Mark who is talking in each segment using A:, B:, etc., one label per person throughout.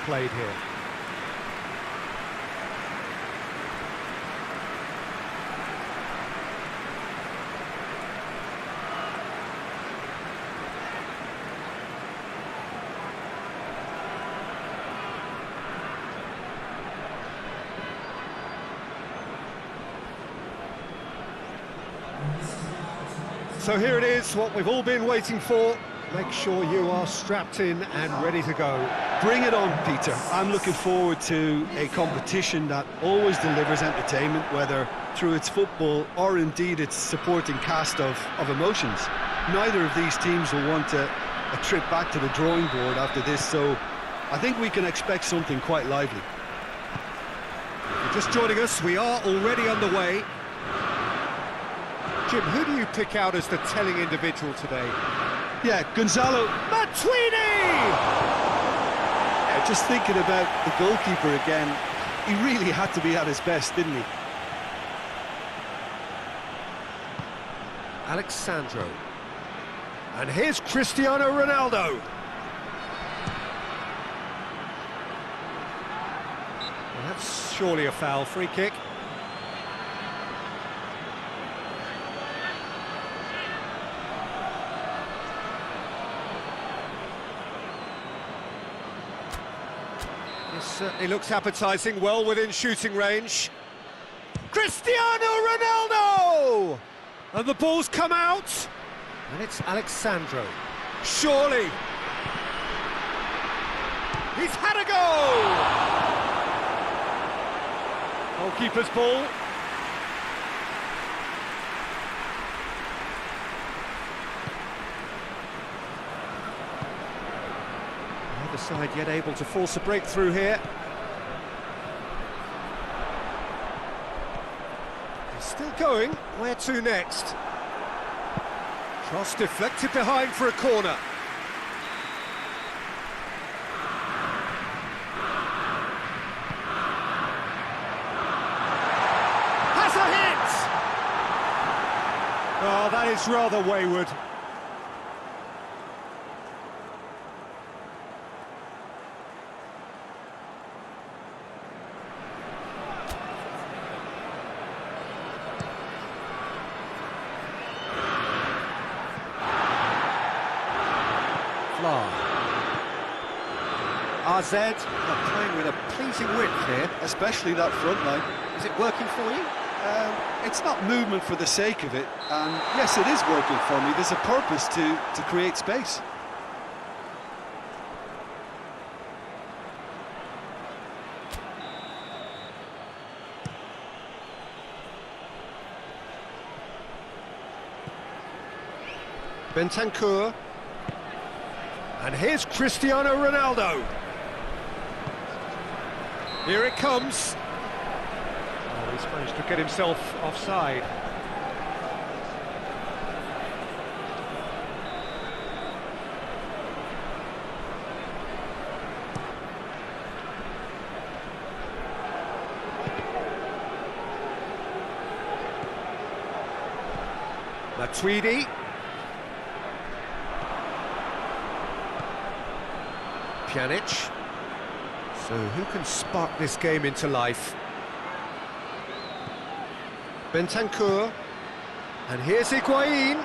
A: played here. So here it is, what we've all been waiting for. Make sure you are strapped in and ready to go.
B: Bring it on, Peter. I'm looking forward to a competition that always delivers entertainment, whether through its football or indeed its supporting cast of emotions. Neither of these teams will want a trip back to the drawing board after this, so I think we can expect something quite lively.
A: If you're just joining us, we are already underway. Jim, who do you pick out as the telling individual today?
B: Yeah, Gonzalo
A: Matuidi!
B: Yeah, just thinking about the goalkeeper again, he really had to be at his best, didn't he?
A: Alexandro. And here's Cristiano Ronaldo. Well, that's surely a foul. Free kick. This certainly looks appetising, well within shooting range. Cristiano Ronaldo! And the ball's come out. And it's Alexandro. Surely. He's had a go! Goalkeeper's ball. Neither side yet able to force a breakthrough here. He's still going. Where to next? Cross deflected behind for a corner. Has a hit! Oh, that is rather wayward. RZ playing with a pleasing width here.
B: Especially that front line.
A: Is it working for you?
B: It's not movement for the sake of it, and yes, it is working for me. There's a purpose to create space.
A: Bentancur. And here's Cristiano Ronaldo. Here it comes. Oh, he's managed to get himself offside. Matuidi. Pjanic. So who can spark this game into life? Bentancur. And here's Higuain.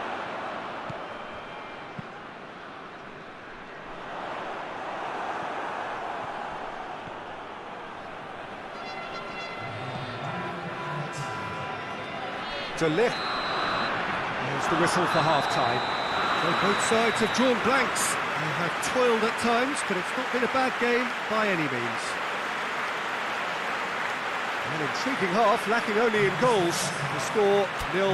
A: De Ligt. There's the whistle for half-time. So both sides have drawn blanks. They have toiled at times, but it's not been a bad game by any means. An intriguing half, lacking only in goals. The score 0-0.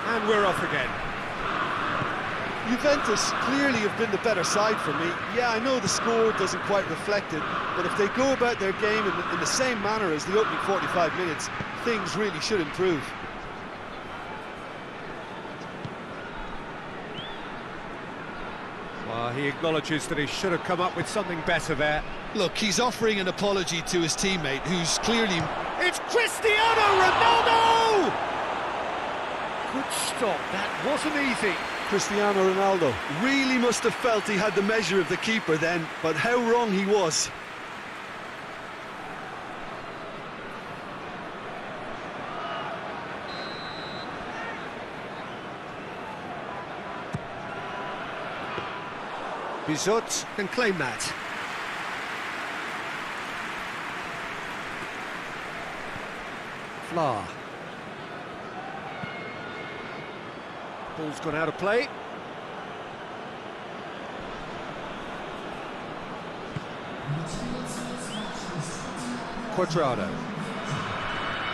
A: And we're off again.
B: Juventus clearly have been the better side for me. Yeah, I know the score doesn't quite reflect it, but if they go about their game in the same manner as the opening 45 minutes, things really should improve.
A: Well, he acknowledges that he should have come up with something better there.
B: Look, he's offering an apology to his teammate, who's clearly...
A: It's Cristiano Ronaldo! Good stop, that wasn't easy.
B: Cristiano Ronaldo really must have felt he had the measure of the keeper then, but how wrong he was.
A: Bizot can claim that. Fla. Ball's gone out of play. Quadrado.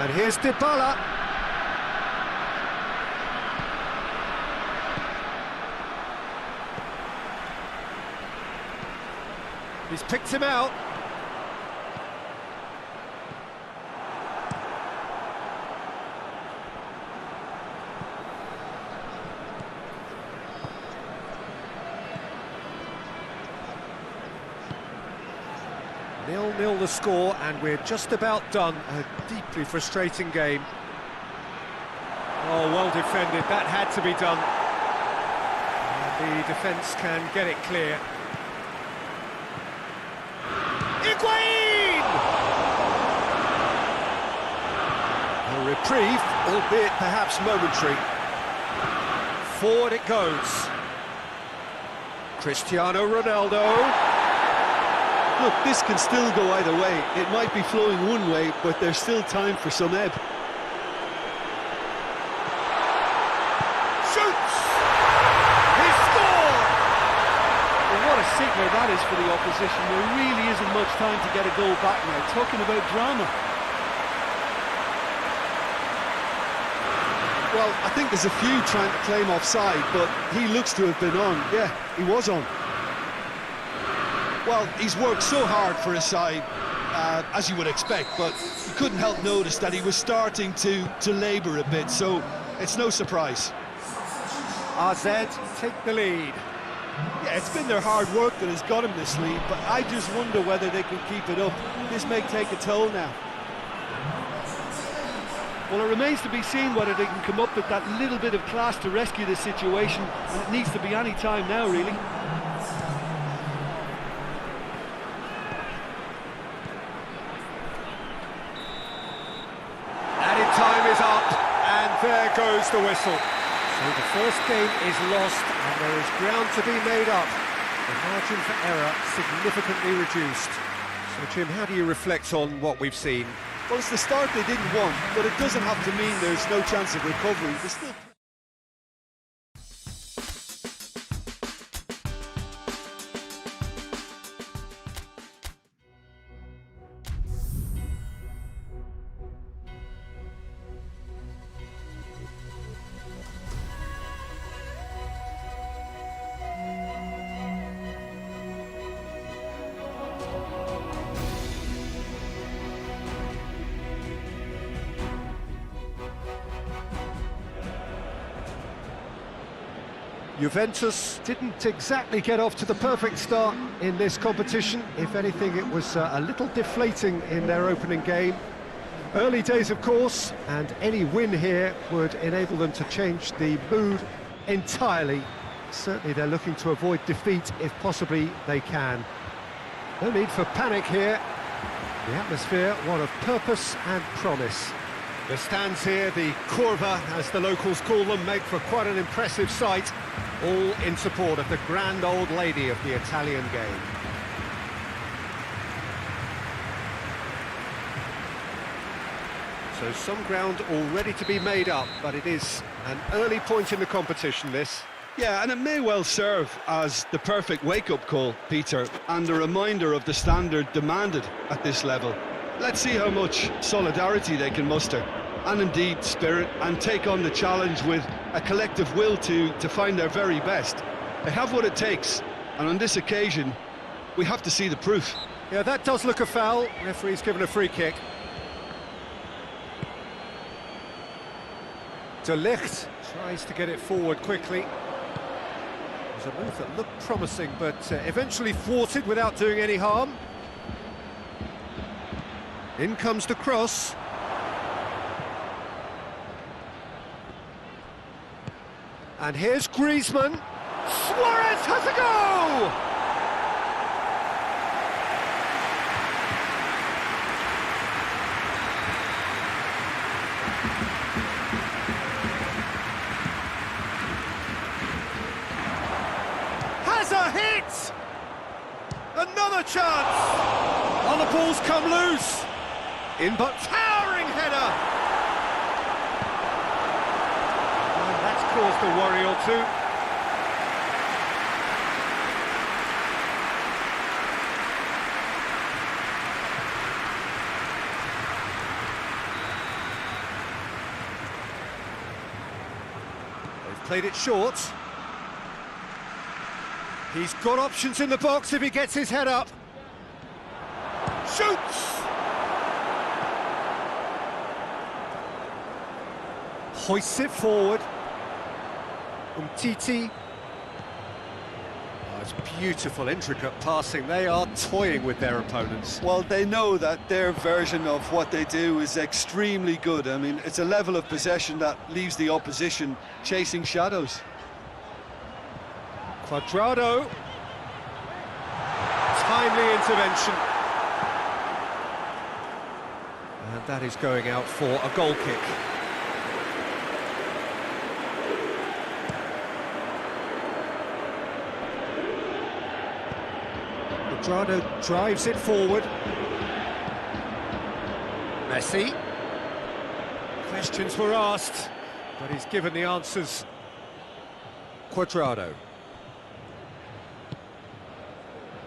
A: And here's Dybala. He's picked him out. Nil-nil the score, and we're just about done. A deeply frustrating game. Oh, well defended. That had to be done. And the defence can get it clear. Higuain! A reprieve, albeit perhaps momentary. Forward it goes. Cristiano Ronaldo.
B: Look, this can still go either way. It might be flowing one way, but there's still time for some ebb.
A: Shoots! He scored!
C: Well, what a signal that is for the opposition. There really isn't much time to get a goal back now. Talking about drama.
B: Well, I think there's a few trying to claim offside, but he looks to have been on. Yeah, he was on. Well, he's worked so hard for his side, as you would expect, but you couldn't help notice that he was starting to labour a bit, so it's no surprise.
A: AZ take the lead.
C: Yeah, it's been their hard work that has got him this lead, but I just wonder whether they can keep it up. This may take a toll now. Well, it remains to be seen whether they can come up with that little bit of class to rescue this situation, and it needs to be any time now, really.
A: Time is up, and there goes the whistle. So the first game is lost, and there is ground to be made up. The margin for error significantly reduced. So, Jim, how do you reflect on what we've seen?
B: Well, it's the start they didn't want, but it doesn't have to mean there's no chance of recovery. There's still...
A: Juventus didn't exactly get off to the perfect start in this competition. If anything, it was a little deflating in their opening game. Early days, of course, and any win here would enable them to change the mood entirely. Certainly they're looking to avoid defeat if possibly they can. No need for panic here. The atmosphere, one of purpose and promise. The stands here, the curva, as the locals call them, make for quite an impressive sight, all in support of the grand old lady of the Italian game. So some ground already to be made up, but it is an early point in the competition, this.
B: Yeah, and it may well serve as the perfect wake-up call, Peter, and a reminder of the standard demanded at this level. Let's see how much solidarity they can muster, and indeed spirit, and take on the challenge with a collective will to find their very best. They have what it takes, and on this occasion, we have to see the proof.
A: Yeah, that does look a foul. Referee's given a free kick. De Ligt tries to get it forward quickly. It was a move that looked promising, but eventually thwarted without doing any harm. In comes the cross. And here's Griezmann. Suarez has a go! Has a hit! Another chance! Oh, the ball's come loose! In but towering header! And that's caused a worry or two. They've played it short. He's got options in the box if he gets his head up. Shoots! Hoists it forward. Umtiti. Oh, it's beautiful, intricate passing. They are toying with their opponents.
B: Well, they know that their version of what they do is extremely good. I mean, it's a level of possession that leaves the opposition chasing shadows.
A: Cuadrado. Timely intervention. And that is going out for a goal kick. Cuadrado drives it forward. Messi. Questions were asked, but he's given the answers. Cuadrado.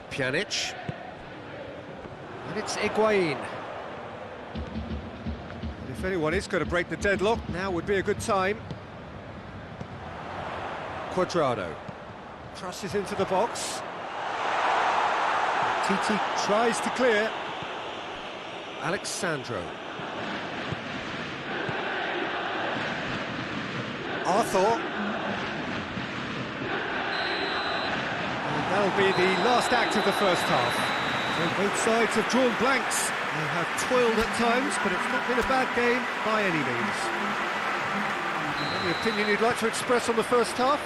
A: Pjanic. And it's Higuain. And if anyone is going to break the deadlock, now would be a good time. Cuadrado. Crosses into the box. Titi tries to clear. Alexandro. Arthur. That'll be the last act of the first half. So both sides have drawn blanks. They have toiled at times, but it's not been a bad game by any means. Any opinion you'd like to express on the first half?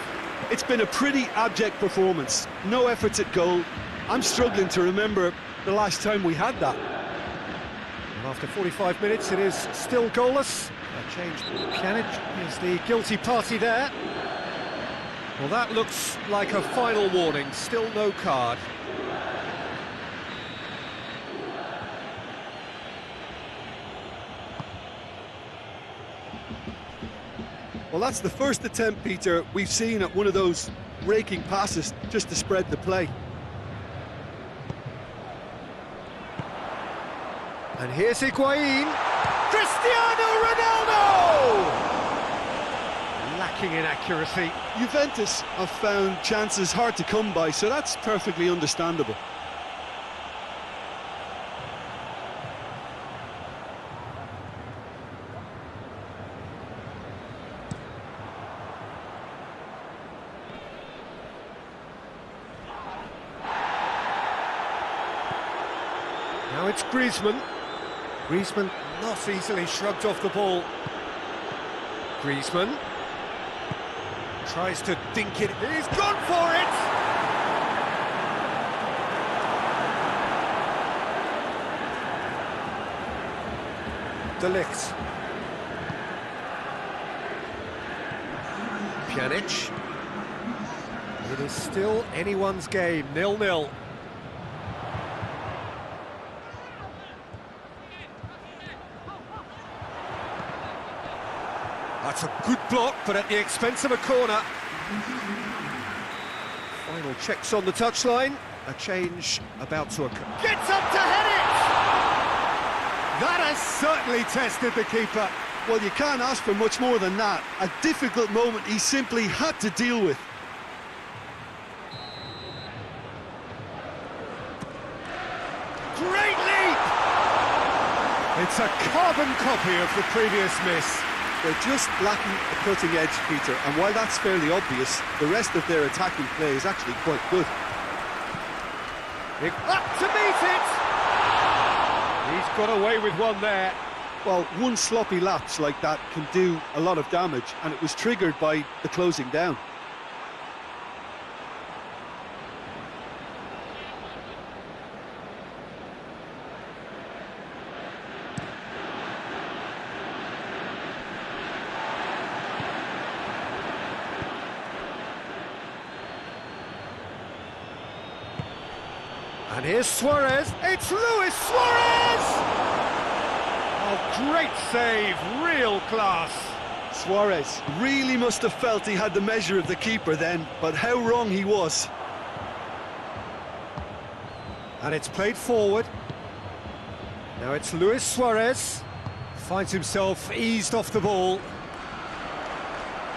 B: It's been a pretty abject performance. No efforts at goal. I'm struggling to remember the last time we had that.
A: And after 45 minutes, it is still goalless. A change. Pjanic is the guilty party there. Well, that looks like a final warning. Still no card.
B: Well, that's the first attempt, Peter, we've seen at one of those raking passes just to spread the play.
A: And here's Higuain. Cristiano Ronaldo! Lacking in accuracy.
B: Juventus have found chances hard to come by, so that's perfectly understandable.
A: Now it's Griezmann. Griezmann not easily shrugged off the ball. Griezmann tries to dink it. He's gone for it! De Ligt. Pjanic. It is still anyone's game, 0-0. That's a good block, but at the expense of a corner. Final checks on the touchline. A change about to occur. Gets up to head it! That has certainly tested the keeper.
B: Well, you can't ask for much more than that. A difficult moment he simply had to deal with.
A: Great leap! It's a carbon copy of the previous miss.
B: They're just lacking a cutting edge, Peter, and while that's fairly obvious, the rest of their attacking play is actually quite good.
A: Up to meet it! He's got away with one there.
B: Well, one sloppy lapse like that can do a lot of damage, and it was triggered by the closing down.
A: And here's Suarez. It's Luis Suarez!
C: Oh, great save, real class.
B: Suarez really must have felt he had the measure of the keeper then, but how wrong he was.
A: And it's played forward. Now it's Luis Suarez. Finds himself eased off the ball.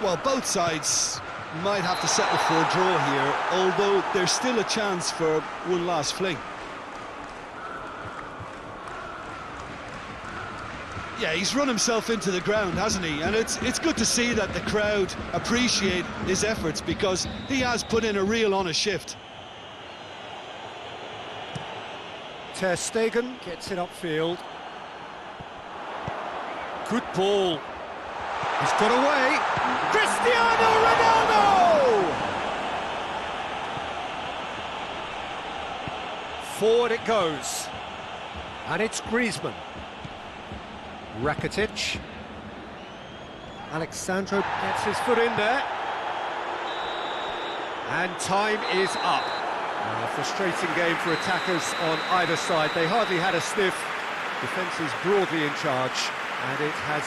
B: Well, both sides might have to settle for a draw here, although there's still a chance for one last fling. Yeah, he's run himself into the ground, hasn't he? And it's good to see that the crowd appreciate his efforts, because he has put in a real honest shift.
A: Ter Stegen gets it upfield. Good ball. He's got away. Cristiano Ronaldo! Forward it goes. And it's Griezmann. Rakitic. Alexandro gets his foot in there. And time is up. A frustrating game for attackers on either side. They hardly had a sniff. Defence is broadly in charge, and it has